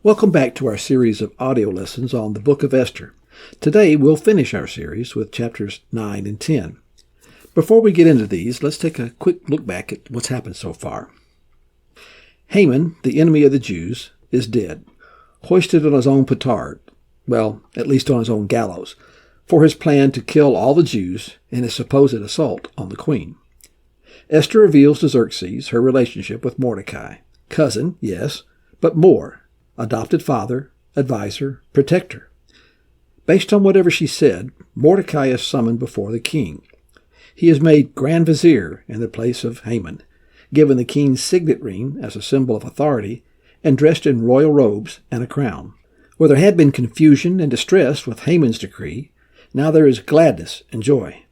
Welcome back to our series of audio lessons on the book of Esther. Today we'll finish our series with chapters 9 and 10. Before we get into these, let's take a quick look back at what's happened so far. Haman, the enemy of the Jews, is dead, hoisted on his own petard, well, at least on his own gallows, for his plan to kill all the Jews in his supposed assault on the queen. Esther reveals to Xerxes her relationship with Mordecai. Cousin, yes, but more. Adopted father, advisor, protector. Based on whatever she said, Mordecai is summoned before the king. He is made Grand Vizier in the place of Haman, given the king's signet ring as a symbol of authority, and dressed in royal robes and a crown. Where there had been confusion and distress with Haman's decree, now there is gladness and joy.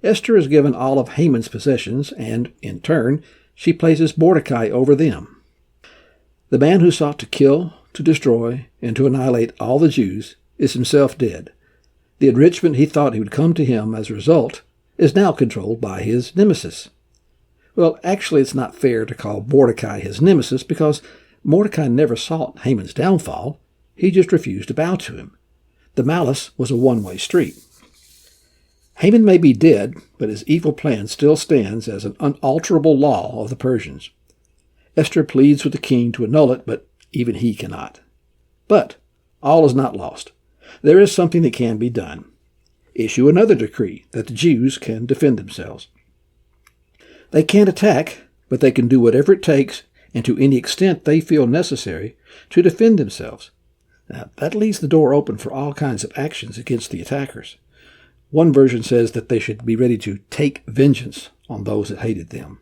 Esther is given all of Haman's possessions, and, in turn, she places Mordecai over them. The man who sought to kill, to destroy, and to annihilate all the Jews is himself dead. The enrichment he thought he would come to him as a result is now controlled by his nemesis. Well, actually, it's not fair to call Mordecai his nemesis because Mordecai never sought Haman's downfall. He just refused to bow to him. The malice was a one-way street. Haman may be dead, but his evil plan still stands as an unalterable law of the Persians. Esther pleads with the king to annul it, but even he cannot. But all is not lost. There is something that can be done. Issue another decree that the Jews can defend themselves. They can't attack, but they can do whatever it takes and to any extent they feel necessary to defend themselves. Now, that leaves the door open for all kinds of actions against the attackers. One version says that they should be ready to take vengeance on those that hated them.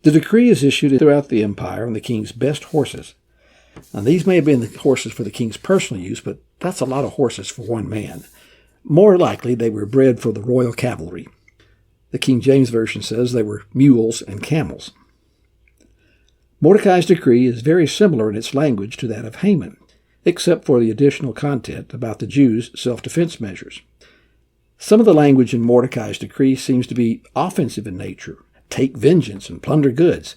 The decree is issued throughout the empire on the king's best horses. Now, these may have been the horses for the king's personal use, but that's a lot of horses for one man. More likely, they were bred for the royal cavalry. The King James Version says they were mules and camels. Mordecai's decree is very similar in its language to that of Haman, except for the additional content about the Jews' self-defense measures. Some of the language in Mordecai's decree seems to be offensive in nature. Take vengeance and plunder goods.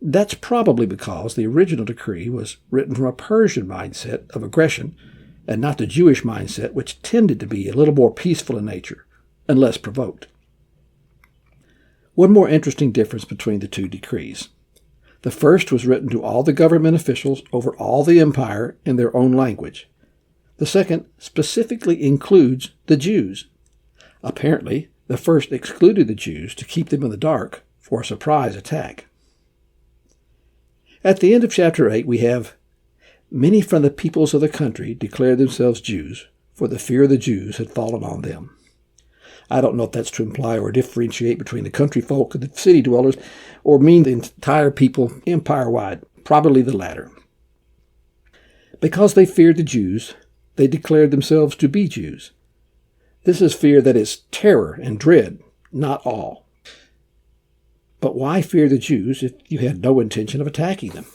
That's probably because the original decree was written from a Persian mindset of aggression and not the Jewish mindset, which tended to be a little more peaceful in nature and less provoked. One more interesting difference between the two decrees. The first was written to all the government officials over all the empire in their own language. The second specifically includes the Jews. Apparently, the first excluded the Jews to keep them in the dark for a surprise attack. At the end of chapter 8, we have, "Many from the peoples of the country declared themselves Jews, for the fear of the Jews had fallen on them." I don't know if that's to imply or differentiate between the country folk and the city dwellers, or mean the entire people empire-wide. Probably the latter. Because they feared the Jews, they declared themselves to be Jews. This is fear that is terror and dread, not awe. But why fear the Jews if you had no intention of attacking them?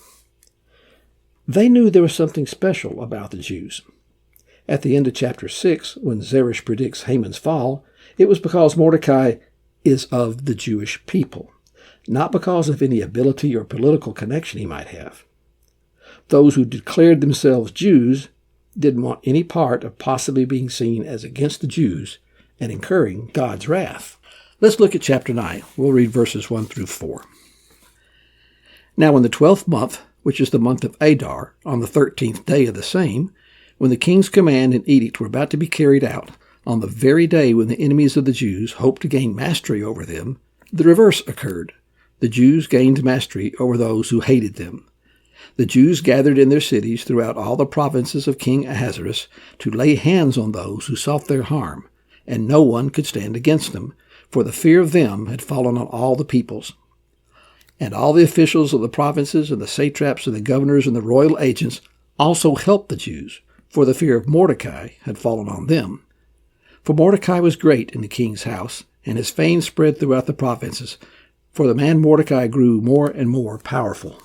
They knew there was something special about the Jews. At the end of chapter 6, when Zeresh predicts Haman's fall, it was because Mordecai is of the Jewish people, not because of any ability or political connection he might have. Those who declared themselves Jews didn't want any part of possibly being seen as against the Jews and incurring God's wrath. Let's look at chapter 9. We'll read verses 1 through 4. Now in the 12th month, which is the month of Adar, on the 13th day of the same, when the king's command and edict were about to be carried out, on the very day when the enemies of the Jews hoped to gain mastery over them, the reverse occurred. The Jews gained mastery over those who hated them. The Jews gathered in their cities throughout all the provinces of King Ahasuerus to lay hands on those who sought their harm, and no one could stand against them, for the fear of them had fallen on all the peoples. And all the officials of the provinces and the satraps and the governors and the royal agents also helped the Jews, for the fear of Mordecai had fallen on them. For Mordecai was great in the king's house, and his fame spread throughout the provinces, for the man Mordecai grew more and more powerful.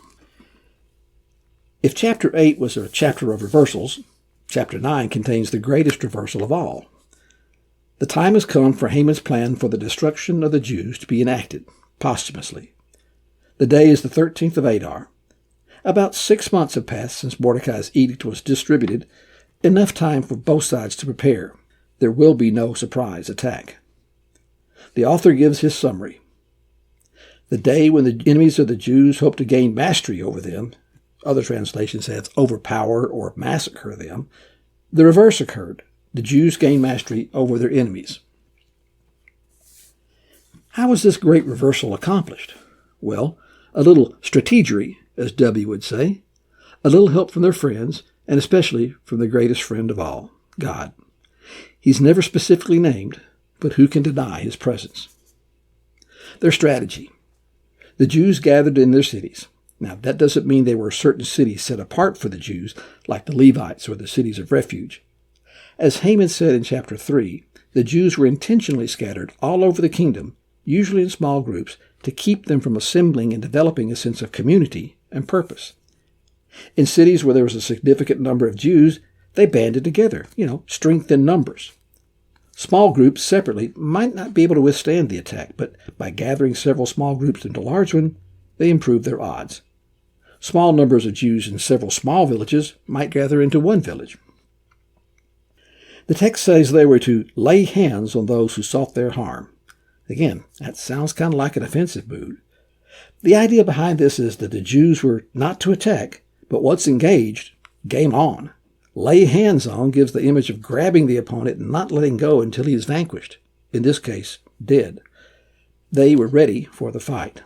If chapter 8 was a chapter of reversals, chapter 9 contains the greatest reversal of all. The time has come for Haman's plan for the destruction of the Jews to be enacted, posthumously. The day is the 13th of Adar. About 6 months have passed since Mordecai's edict was distributed, enough time for both sides to prepare. There will be no surprise attack. The author gives his summary. The day when the enemies of the Jews hoped to gain mastery over them, other translations says overpower or massacre them, the reverse occurred. The Jews gained mastery over their enemies. How was this great reversal accomplished? Well, a little strategery, as W would say, a little help from their friends, and especially from the greatest friend of all, God. He's never specifically named, but who can deny his presence? Their strategy. The Jews gathered in their cities. Now, that doesn't mean there were certain cities set apart for the Jews, like the Levites or the cities of refuge. As Haman said in chapter 3, the Jews were intentionally scattered all over the kingdom, usually in small groups, to keep them from assembling and developing a sense of community and purpose. In cities where there was a significant number of Jews, they banded together, strength in numbers. Small groups separately might not be able to withstand the attack, but by gathering several small groups into a large one, they improved their odds. Small numbers of Jews in several small villages might gather into one village. The text says they were to lay hands on those who sought their harm. Again, that sounds kind of like an offensive mood. The idea behind this is that the Jews were not to attack, but once engaged, game on. Lay hands on gives the image of grabbing the opponent and not letting go until he is vanquished, in this case, dead. They were ready for the fight.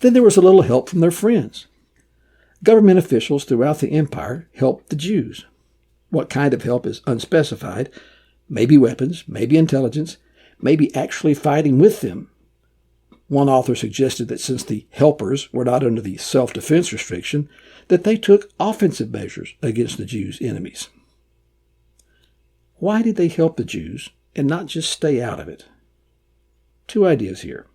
Then there was a little help from their friends. Government officials throughout the empire helped the Jews. What kind of help is unspecified. Maybe weapons, maybe intelligence, maybe actually fighting with them. One author suggested that since the helpers were not under the self-defense restriction, that they took offensive measures against the Jews' enemies. Why did they help the Jews and not just stay out of it? Two ideas here.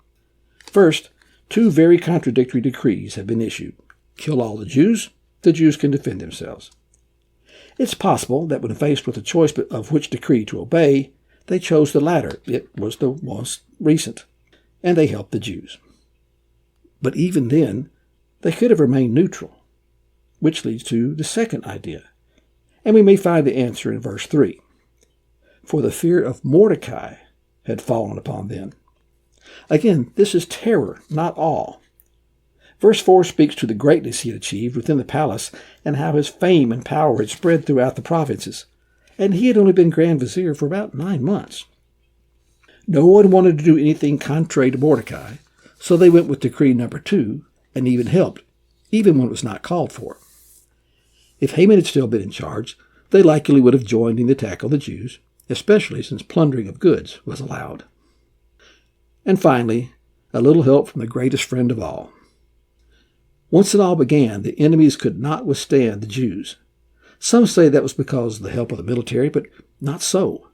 First, two very contradictory decrees have been issued. Kill all the Jews can defend themselves. It's possible that when faced with a choice of which decree to obey, they chose the latter. It was the most recent, and they helped the Jews. But even then, they could have remained neutral, which leads to the second idea. And we may find the answer in verse 3. For the fear of Mordecai had fallen upon them. Again, this is terror, not awe. Verse 4 speaks to the greatness he had achieved within the palace and how his fame and power had spread throughout the provinces. And he had only been Grand Vizier for about 9 months. No one wanted to do anything contrary to Mordecai, so they went with decree number 2 and even helped, even when it was not called for. If Haman had still been in charge, they likely would have joined in the attack on the Jews, especially since plundering of goods was allowed. And finally, a little help from the greatest friend of all. Once it all began, the enemies could not withstand the Jews. Some say that was because of the help of the military, but not so.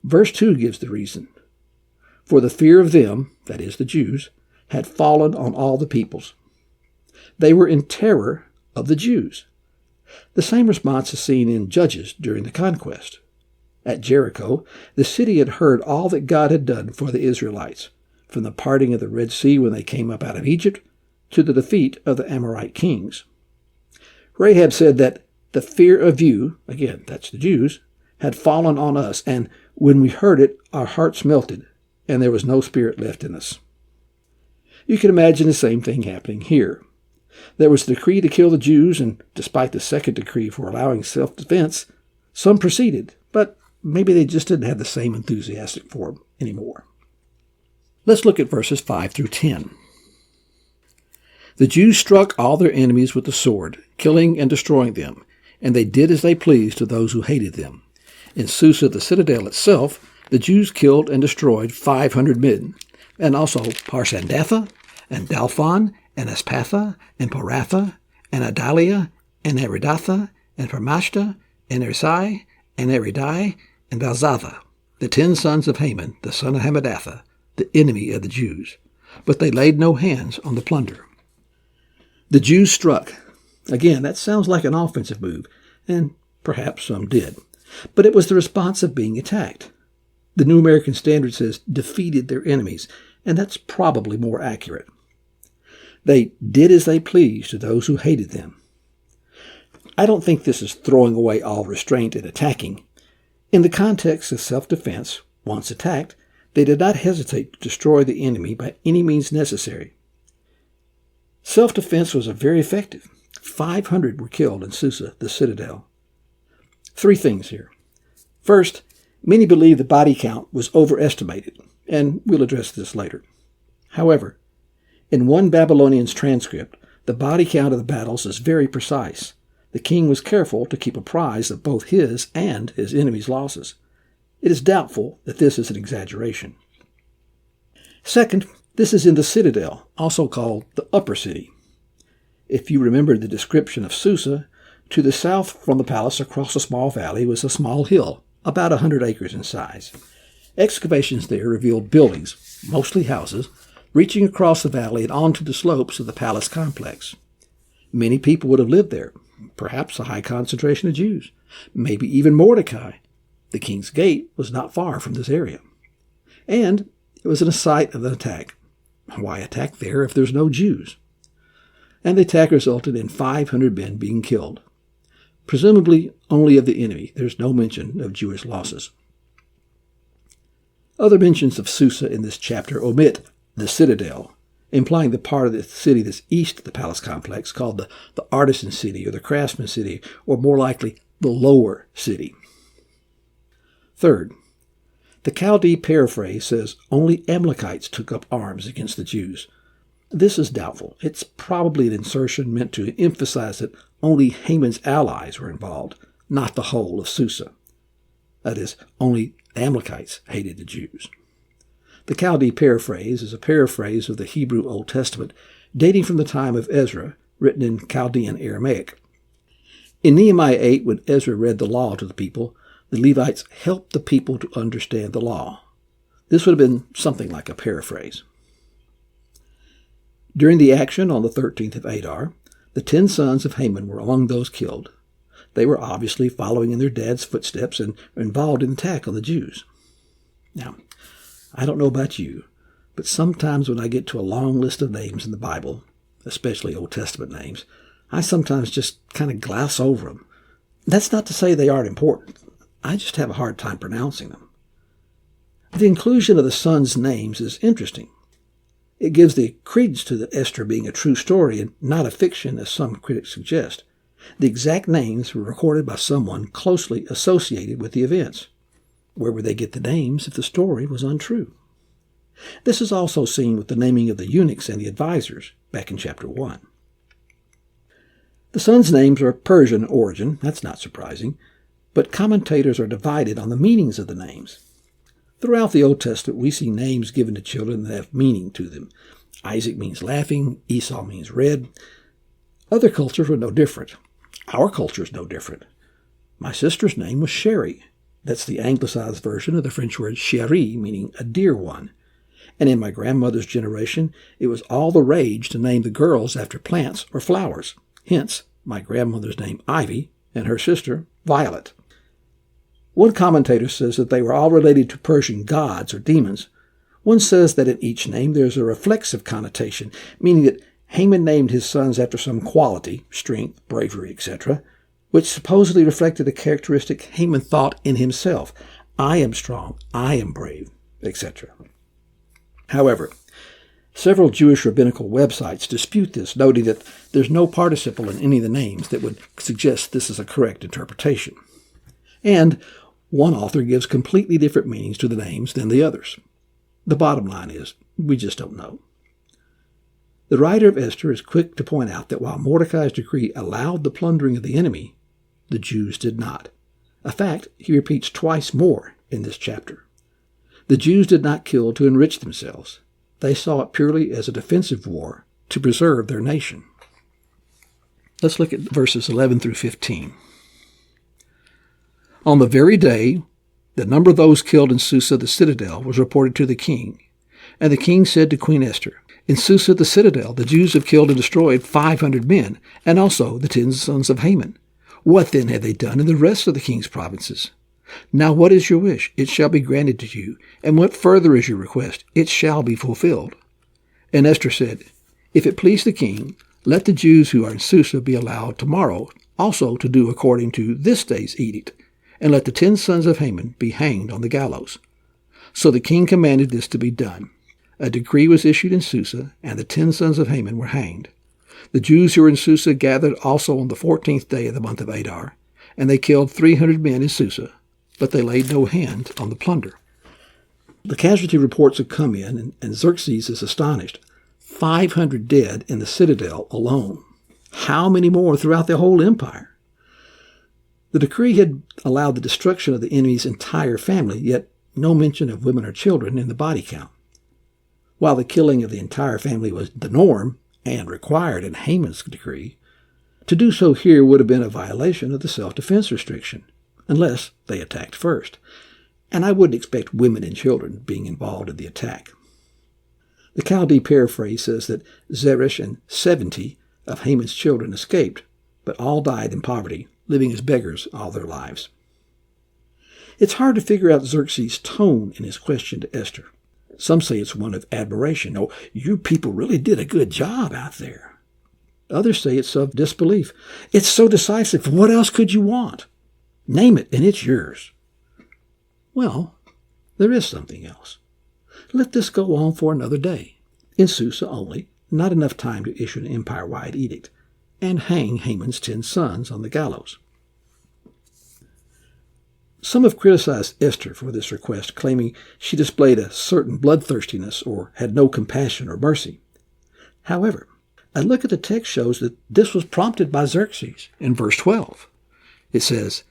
Verse 2 gives the reason. For the fear of them, that is the Jews, had fallen on all the peoples. They were in terror of the Jews. The same response is seen in Judges during the conquest. At Jericho, the city had heard all that God had done for the Israelites, from the parting of the Red Sea when they came up out of Egypt, to the defeat of the Amorite kings. Rahab said that the fear of you, again, that's the Jews, had fallen on us, and when we heard it, our hearts melted, and there was no spirit left in us. You can imagine the same thing happening here. There was a decree to kill the Jews, and despite the second decree for allowing self-defense, some proceeded, but maybe they just didn't have the same enthusiasm for them anymore. Let's look at verses 5 through 10. The Jews struck all their enemies with the sword, killing and destroying them, and they did as they pleased to those who hated them. In Susa, the citadel itself, the Jews killed and destroyed 500 men, and also Parsandatha, and Dalphon, and Aspatha, and Poratha, and Adalia, and Aridatha, and Parmashta, and Erisai, and Eridai, and Balzatha, the 10 sons of Haman, the son of Hammedatha, the enemy of the Jews. But they laid no hands on the plunder. The Jews struck. Again, that sounds like an offensive move, and perhaps some did. But it was the response of being attacked. The New American Standard says defeated their enemies, and that's probably more accurate. They did as they pleased to those who hated them. I don't think this is throwing away all restraint and attacking. In the context of self-defense, once attacked, they did not hesitate to destroy the enemy by any means necessary. Self-defense was very effective. 500 were killed in Susa, the citadel. 3 things here. First, many believe the body count was overestimated, and we'll address this later. However, in one Babylonian's transcript, the body count of the battles is very precise. The king was careful to keep apprised of both his and his enemies' losses. It is doubtful that this is an exaggeration. Second, this is in the citadel, also called the upper city. If you remember the description of Susa, to the south from the palace across a small valley was a small hill, about 100 acres in size. Excavations there revealed buildings, mostly houses, reaching across the valley and onto the slopes of the palace complex. Many people would have lived there, perhaps a high concentration of Jews, maybe even Mordecai. The king's gate was not far from this area. And it was in a site of an attack. Why attack there if there's no Jews? And the attack resulted in 500 men being killed. Presumably only of the enemy. There's no mention of Jewish losses. Other mentions of Susa in this chapter omit the citadel, implying the part of the city that's east of the palace complex called the artisan city or the craftsman city, or more likely, the lower city. Third, the Chaldee paraphrase says only Amalekites took up arms against the Jews. This is doubtful. It's probably an insertion meant to emphasize that only Haman's allies were involved, not the whole of Susa. That is, only Amalekites hated the Jews. The Chaldee paraphrase is a paraphrase of the Hebrew Old Testament, dating from the time of Ezra, written in Chaldean Aramaic. In Nehemiah 8, when Ezra read the law to the people, the Levites helped the people to understand the law. This would have been something like a paraphrase. During the action on the 13th of Adar, the 10 sons of Haman were among those killed. They were obviously following in their dad's footsteps and were involved in the attack on the Jews. Now, I don't know about you, but sometimes when I get to a long list of names in the Bible, especially Old Testament names, I sometimes just kind of gloss over them. That's not to say they aren't important. I just have a hard time pronouncing them. The inclusion of the sons' names is interesting. It gives the credence to the Esther being a true story and not a fiction, as some critics suggest. The exact names were recorded by someone closely associated with the events. Where would they get the names if the story was untrue? This is also seen with the naming of the eunuchs and the advisors back in chapter 1. The sons' names are of Persian origin, that's not surprising, but commentators are divided on the meanings of the names. Throughout the Old Testament, we see names given to children that have meaning to them. Isaac means laughing, Esau means red. Other cultures were no different. Our culture is no different. My sister's name was Sherry. That's the anglicized version of the French word chérie, meaning a dear one. And in my grandmother's generation, it was all the rage to name the girls after plants or flowers. Hence, my grandmother's name Ivy and her sister Violet. One commentator says that they were all related to Persian gods or demons. One says that in each name there's a reflexive connotation, meaning that Haman named his sons after some quality, strength, bravery, etc., which supposedly reflected a characteristic Haman thought in himself. I am strong, I am brave, etc. However, several Jewish rabbinical websites dispute this, noting that there's no participle in any of the names that would suggest this is a correct interpretation. And one author gives completely different meanings to the names than the others. The bottom line is, we just don't know. The writer of Esther is quick to point out that while Mordecai's decree allowed the plundering of the enemy, the Jews did not. A fact he repeats twice more in this chapter. The Jews did not kill to enrich themselves. They saw it purely as a defensive war to preserve their nation. Let's look at verses 11 through 15. On the very day, the number of those killed in Susa the citadel was reported to the king. And the king said to Queen Esther, in Susa the citadel, the Jews have killed and destroyed 500 men, and also the 10 sons of Haman. What then have they done in the rest of the king's provinces? Now what is your wish? It shall be granted to you. And what further is your request? It shall be fulfilled. And Esther said, If it please the king, let the Jews who are in Susa be allowed tomorrow also to do according to this day's edict, and let the 10 sons of Haman be hanged on the gallows. So the king commanded this to be done. A decree was issued in Susa, and the 10 sons of Haman were hanged. The Jews who were in Susa gathered also on the 14th day of the month of Adar, and they killed 300 men in Susa, but they laid no hand on the plunder. The casualty reports have come in, and Xerxes is astonished. 500 dead in the citadel alone. How many more throughout the whole empire? The decree had allowed the destruction of the enemy's entire family, yet no mention of women or children in the body count. While the killing of the entire family was the norm and required in Haman's decree, to do so here would have been a violation of the self-defense restriction, unless they attacked first. And I wouldn't expect women and children being involved in the attack. The Chaldee paraphrase says that Zeresh and 70 of Haman's children escaped, but all died in poverty, living as beggars all their lives. It's hard to figure out Xerxes' tone in his question to Esther. Some say it's one of admiration. Oh, you people really did a good job out there. Others say it's of disbelief. It's so decisive. What else could you want? Name it, and it's yours. Well, there is something else. Let this go on for another day. In Susa only, not enough time to issue an empire-wide edict, and hang Haman's 10 sons on the gallows. Some have criticized Esther for this request, claiming she displayed a certain bloodthirstiness or had no compassion or mercy. However, a look at the text shows that this was prompted by Xerxes in verse 12. It says,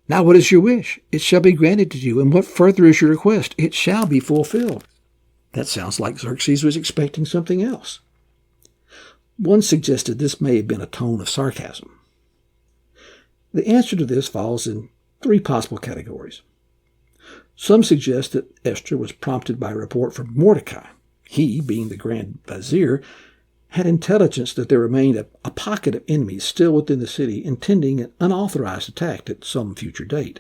"Now what is your wish? It shall be granted to you, and what further is your request? It shall be fulfilled." That sounds like Xerxes was expecting something else. One suggested this may have been a tone of sarcasm. The answer to this falls in 3 possible categories. Some suggest that Esther was prompted by a report from Mordecai. He, being the Grand Vizier, had intelligence that there remained a pocket of enemies still within the city intending an unauthorized attack at some future date.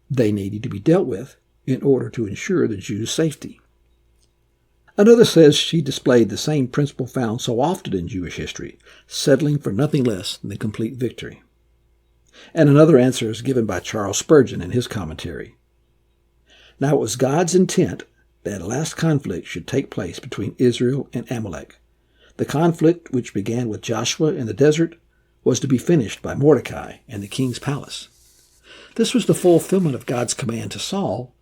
They needed to be dealt with in order to ensure the Jews' safety. Another says she displayed the same principle found so often in Jewish history, settling for nothing less than complete victory. And another answer is given by Charles Spurgeon in his commentary. Now it was God's intent that a last conflict should take place between Israel and Amalek. The conflict, which began with Joshua in the desert, was to be finished by Mordecai in the king's palace. This was the fulfillment of God's command to Saul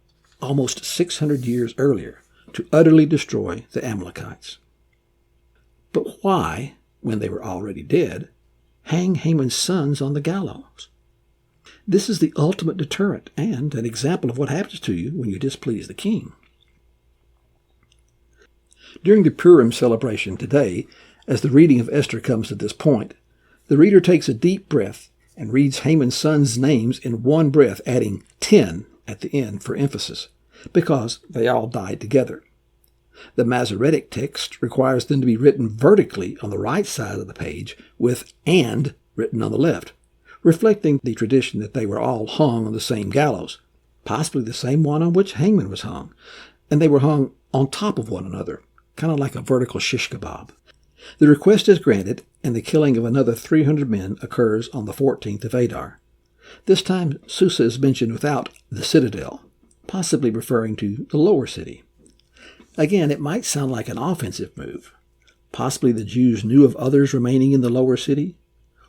almost 600 years earlier to utterly destroy the Amalekites. But why, when they were already dead, hang Haman's sons on the gallows? This is the ultimate deterrent and an example of what happens to you when you displease the king. During the Purim celebration today, as the reading of Esther comes to this point, the reader takes a deep breath and reads Haman's sons' names in one breath, adding 10 at the end for emphasis, because they all died together. The Masoretic text requires them to be written vertically on the right side of the page, with "and" written on the left, reflecting the tradition that they were all hung on the same gallows, possibly the same one on which Haman was hung, and they were hung on top of one another, kind of like a vertical shish kebab. The request is granted, and the killing of another 300 men occurs on the 14th of Adar. This time, Susa is mentioned without the citadel, possibly referring to the lower city. Again, it might sound like an offensive move. Possibly the Jews knew of others remaining in the lower city.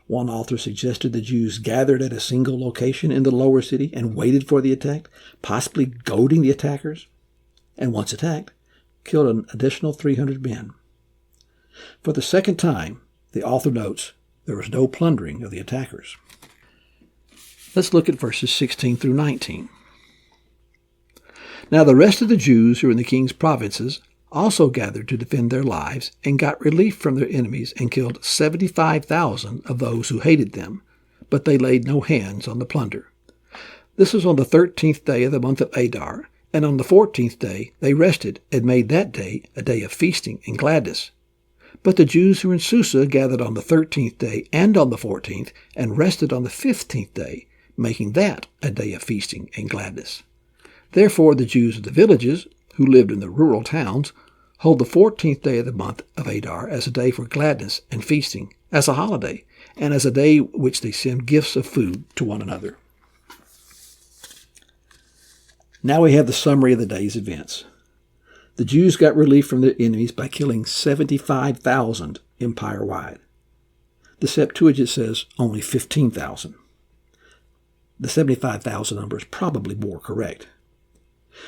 One author suggested the Jews gathered at a single location in the lower city and waited for the attack, possibly goading the attackers, and once attacked, killed an additional 300 men. For the second time, the author notes there was no plundering of the attackers. Let's look at verses 16 through 19. Now the rest of the Jews who were in the king's provinces also gathered to defend their lives and got relief from their enemies and killed 75,000 of those who hated them, but they laid no hands on the plunder. This was on the 13th day of the month of Adar, and on the 14th day they rested and made that day a day of feasting and gladness. But the Jews who were in Susa gathered on the 13th day and on the 14th, and rested on the 15th day, making that a day of feasting and gladness. Therefore the Jews of the villages, who lived in the rural towns, hold the 14th day of the month of Adar as a day for gladness and feasting, as a holiday, and as a day which they send gifts of food to one another. Now we have the summary of the day's events. The Jews got relief from their enemies by killing 75,000 empire-wide. The Septuagint says only 15,000. The 75,000 number is probably more correct.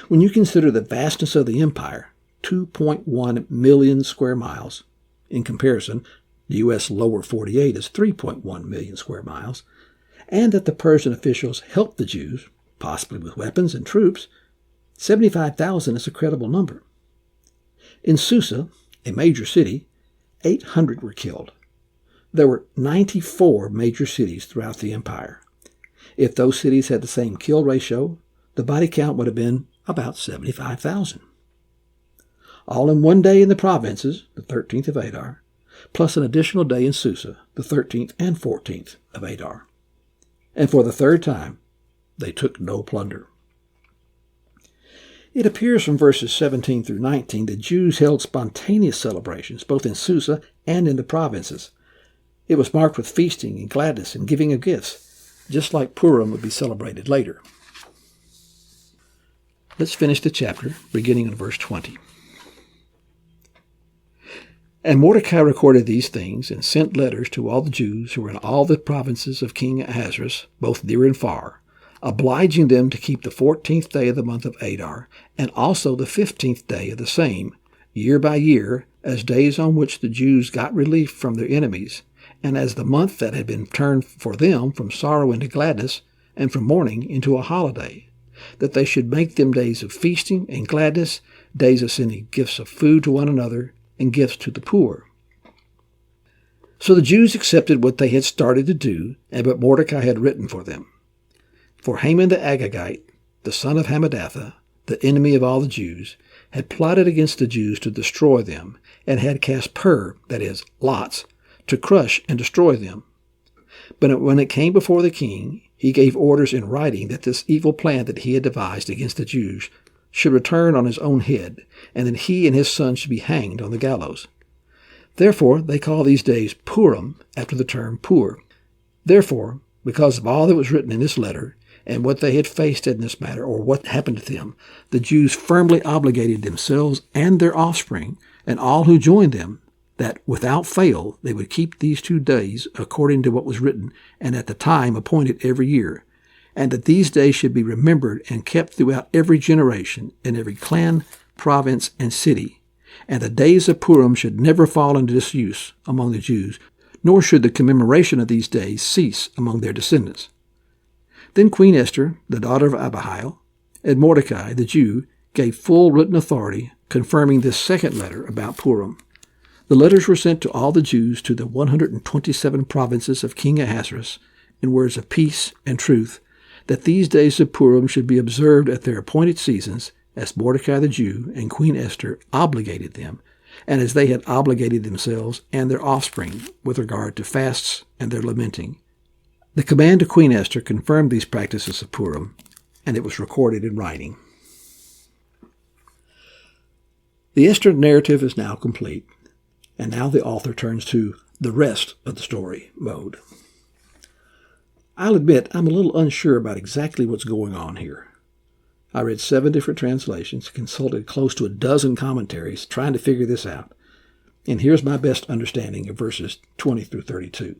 When you consider the vastness of the empire, 2.1 million square miles, in comparison, the U.S. lower 48 is 3.1 million square miles, and that the Persian officials helped the Jews, possibly with weapons and troops, 75,000 is a credible number. In Susa, a major city, 800 were killed. There were 94 major cities throughout the empire. If those cities had the same kill ratio, the body count would have been about 75,000. All in one day in the provinces, the 13th of Adar, plus an additional day in Susa, the 13th and 14th of Adar. And for the third time, they took no plunder. It appears from verses 17 through 19 that Jews held spontaneous celebrations both in Susa and in the provinces. It was marked with feasting and gladness and giving of gifts, just like Purim would be celebrated later. Let's finish the chapter, beginning in verse 20. And Mordecai recorded these things and sent letters to all the Jews who were in all the provinces of King Ahasuerus, both near and far, obliging them to keep the 14th day of the month of Adar, and also the 15th day of the same, year by year, as days on which the Jews got relief from their enemies, and as the month that had been turned for them from sorrow into gladness, and from mourning into a holiday, that they should make them days of feasting and gladness, days of sending gifts of food to one another, and gifts to the poor. So the Jews accepted what they had started to do, and what Mordecai had written for them. For Haman the Agagite, the son of Hammedatha, the enemy of all the Jews, had plotted against the Jews to destroy them, and had cast that is, lots, to crush and destroy them. But when it came before the king, he gave orders in writing that this evil plan that he had devised against the Jews should return on his own head, and that he and his son should be hanged on the gallows. Therefore they call these days Purim, after the term Pur. Therefore, because of all that was written in this letter, and what they had faced in this matter, or what happened to them, the Jews firmly obligated themselves and their offspring, and all who joined them, that without fail they would keep these 2 days according to what was written, and at the time appointed every year, and that these days should be remembered and kept throughout every generation, in every clan, province, and city, and the days of Purim should never fall into disuse among the Jews, nor should the commemoration of these days cease among their descendants. Then Queen Esther, the daughter of Abihail, and Mordecai, the Jew, gave full written authority confirming this second letter about Purim. The letters were sent to all the Jews to the 127 provinces of King Ahasuerus in words of peace and truth, that these days of Purim should be observed at their appointed seasons, as Mordecai the Jew and Queen Esther obligated them, and as they had obligated themselves and their offspring with regard to fasts and their lamenting. The command to Queen Esther confirmed these practices of Purim, and it was recorded in writing. The Esther narrative is now complete, and now the author turns to the rest of the story mode. I'll admit I'm a little unsure about exactly what's going on here. I read 7 different translations, consulted close to a dozen commentaries trying to figure this out, and here's my best understanding of verses 20 through 32.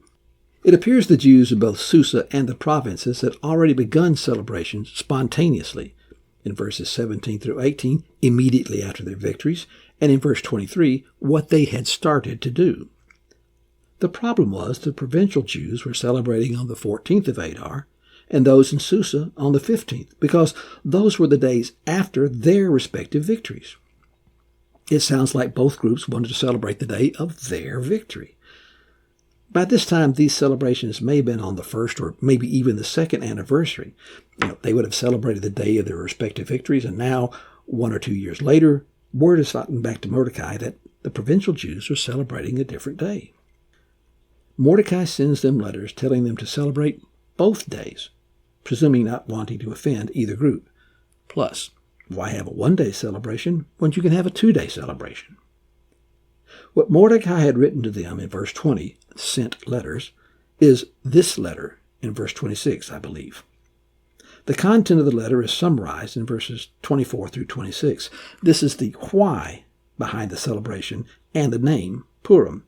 It appears the Jews in both Susa and the provinces had already begun celebrations spontaneously, in verses 17 through 18, immediately after their victories, and in verse 23, what they had started to do. The problem was the provincial Jews were celebrating on the 14th of Adar, and those in Susa on the 15th, because those were the days after their respective victories. It sounds like both groups wanted to celebrate the day of their victory. By this time, these celebrations may have been on the first or maybe even the second anniversary. They would have celebrated the day of their respective victories, and now, 1 or 2 years later, word is gotten back to Mordecai that the provincial Jews are celebrating a different day. Mordecai sends them letters telling them to celebrate both days, presuming not wanting to offend either group. Plus, why have a 1-day celebration when you can have a 2-day celebration? What Mordecai had written to them in verse 20, sent letters, is this letter in verse 26, I believe. The content of the letter is summarized in verses 24 through 26. This is the why behind the celebration and the name Purim.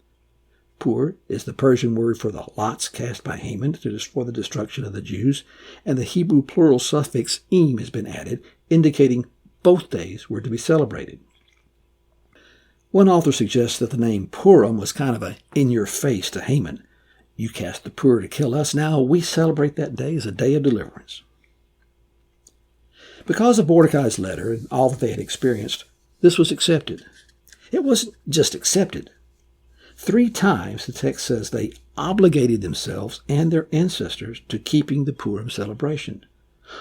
Pur is the Persian word for the lots cast by Haman for the destruction of the Jews, and the Hebrew plural suffix im has been added, indicating both days were to be celebrated. One author suggests that the name Purim was kind of a in-your-face to Haman. You cast the Pur to kill us, now we celebrate that day as a day of deliverance. Because of Mordecai's letter and all that they had experienced, this was accepted. It wasn't just accepted. 3 times the text says they obligated themselves and their ancestors to keeping the Purim celebration.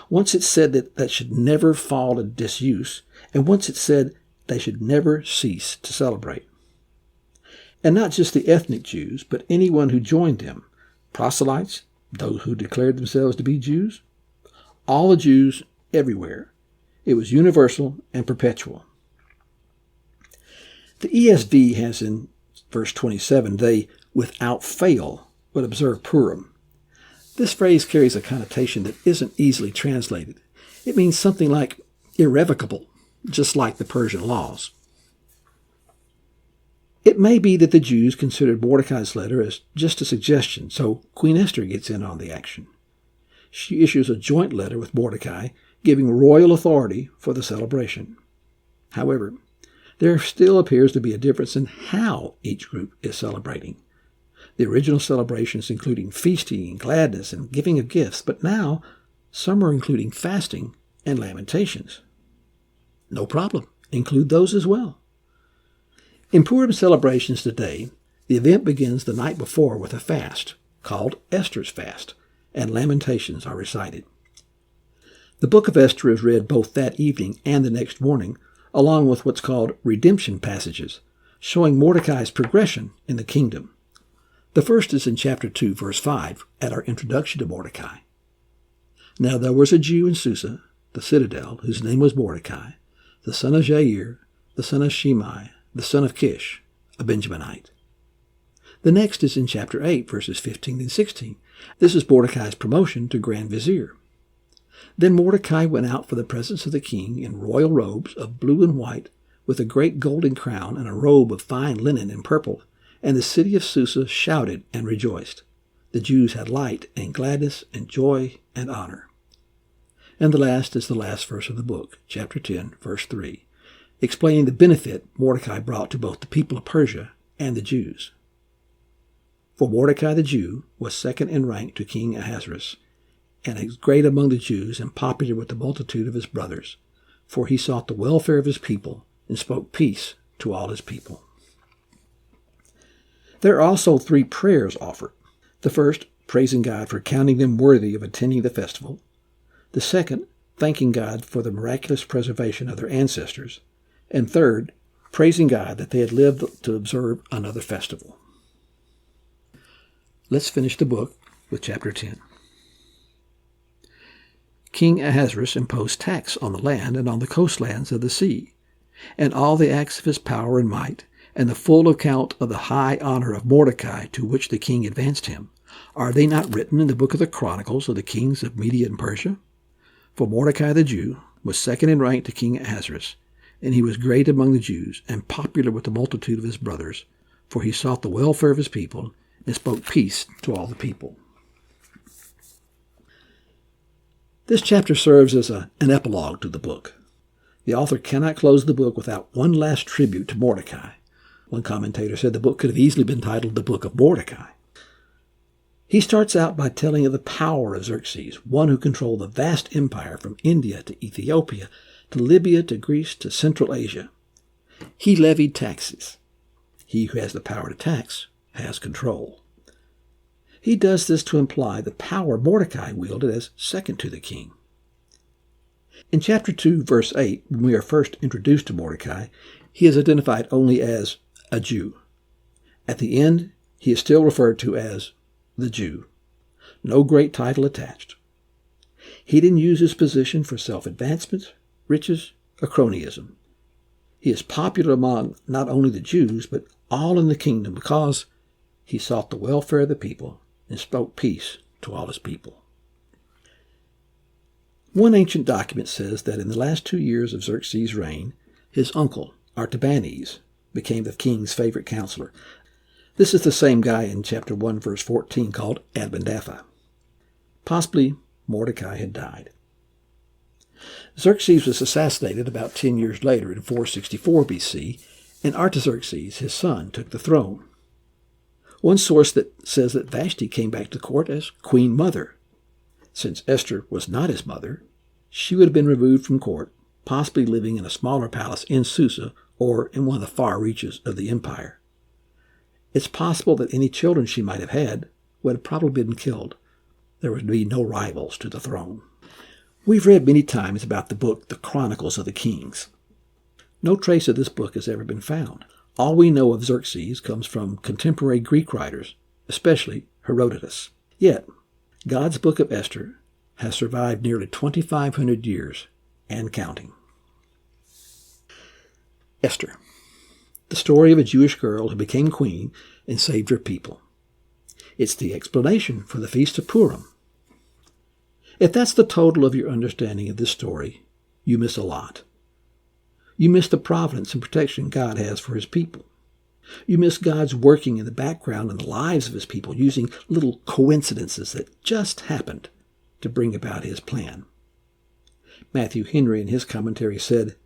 Once it said that should never fall into disuse, and once it said they should never cease to celebrate. And not just the ethnic Jews, but anyone who joined them, proselytes, those who declared themselves to be Jews, all the Jews everywhere. It was universal and perpetual. The ESV has in verse 27, they, without fail, would observe Purim. This phrase carries a connotation that isn't easily translated. It means something like irrevocable, just like the Persian laws. It may be that the Jews considered Mordecai's letter as just a suggestion, so Queen Esther gets in on the action. She issues a joint letter with Mordecai, giving royal authority for the celebration. However, there still appears to be a difference in how each group is celebrating. The original celebrations including feasting and gladness and giving of gifts, but now some are including fasting and lamentations. No problem. Include those as well. In Purim celebrations today, the event begins the night before with a fast, called Esther's fast, and lamentations are recited. The book of Esther is read both that evening and the next morning, along with what's called redemption passages, showing Mordecai's progression in the kingdom. The first is in chapter 2, verse 5, at our introduction to Mordecai. Now there was a Jew in Susa, the citadel, whose name was Mordecai, the son of Jair, the son of Shimei, the son of Kish, a Benjaminite. The next is in chapter 8, verses 15 and 16. This is Mordecai's promotion to Grand Vizier. Then Mordecai went out for the presence of the king in royal robes of blue and white, with a great golden crown and a robe of fine linen and purple, and the city of Susa shouted and rejoiced. The Jews had light and gladness and joy and honor. And the last is the last verse of the book, chapter 10, verse 3, explaining the benefit Mordecai brought to both the people of Persia and the Jews. For Mordecai the Jew was second in rank to King Ahasuerus, and is great among the Jews and popular with the multitude of his brothers, for he sought the welfare of his people and spoke peace to all his people. There are also 3 prayers offered. The first, praising God for counting them worthy of attending the festival. The second, thanking God for the miraculous preservation of their ancestors. And third, praising God that they had lived to observe another festival. Let's finish the book with chapter 10. King Ahasuerus imposed tax on the land and on the coastlands of the sea, and all the acts of his power and might, and the full account of the high honor of Mordecai to which the king advanced him, are they not written in the book of the Chronicles of the kings of Media and Persia? For Mordecai the Jew was second in rank to King Ahasuerus, and he was great among the Jews and popular with the multitude of his brothers, for he sought the welfare of his people and spoke peace to all the people. This chapter serves as an epilogue to the book. The author cannot close the book without one last tribute to Mordecai. One commentator said the book could have easily been titled The Book of Mordecai. He starts out by telling of the power of Xerxes, one who controlled the vast empire from India to Ethiopia, to Libya to Greece to Central Asia. He levied taxes. He who has the power to tax has control. He does this to imply the power Mordecai wielded as second to the king. In chapter 2, verse 8, when we are first introduced to Mordecai, he is identified only as a Jew. At the end, he is still referred to as the Jew. No great title attached. He didn't use his position for self-advancement, riches, or cronyism. He is popular among not only the Jews, but all in the kingdom, because he sought the welfare of the people and spoke peace to all his people. One ancient document says that in the last 2 years of Xerxes' reign, his uncle, Artabanes, became the king's favorite counselor. This is the same guy in chapter 1, verse 14, called Abinadab. Possibly Mordecai had died. Xerxes was assassinated about 10 years later in 464 BC, and Artaxerxes, his son, took the throne. One source that says that Vashti came back to court as Queen Mother. Since Esther was not his mother, she would have been removed from court, possibly living in a smaller palace in Susa or in one of the far reaches of the empire. It's possible that any children she might have had would have probably been killed. There would be no rivals to the throne. We've read many times about the book, The Chronicles of the Kings. No trace of this book has ever been found. All we know of Xerxes comes from contemporary Greek writers, especially Herodotus. Yet, God's book of Esther has survived nearly 2,500 years and counting. Esther, the story of a Jewish girl who became queen and saved her people. It's the explanation for the Feast of Purim. If that's the total of your understanding of this story, you miss a lot. You miss the providence and protection God has for his people. You miss God's working in the background in the lives of his people, using little coincidences that just happened to bring about his plan. Matthew Henry in his commentary said,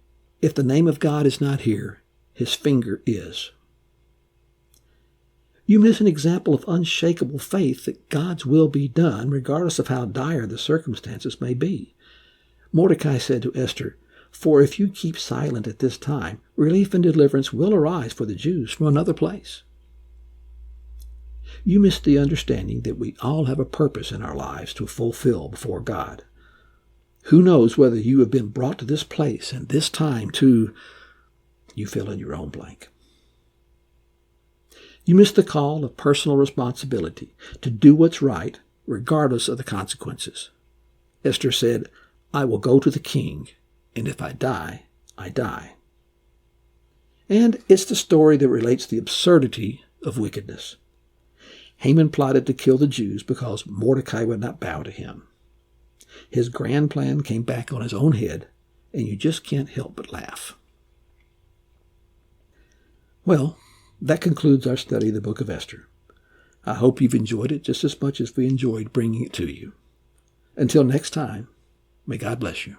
"If the name of God is not here, his finger is." You miss an example of unshakable faith that God's will be done, regardless of how dire the circumstances may be. Mordecai said to Esther, "For if you keep silent at this time, relief and deliverance will arise for the Jews from another place." You miss the understanding that we all have a purpose in our lives to fulfill before God. Who knows whether you have been brought to this place and this time to, you fill in your own blank. You miss the call of personal responsibility to do what's right, regardless of the consequences. Esther said, "I will go to the king, and if I die, I die." And it's the story that relates the absurdity of wickedness. Haman plotted to kill the Jews because Mordecai would not bow to him. His grand plan came back on his own head, and you just can't help but laugh. Well, that concludes our study of the book of Esther. I hope you've enjoyed it just as much as we enjoyed bringing it to you. Until next time, may God bless you.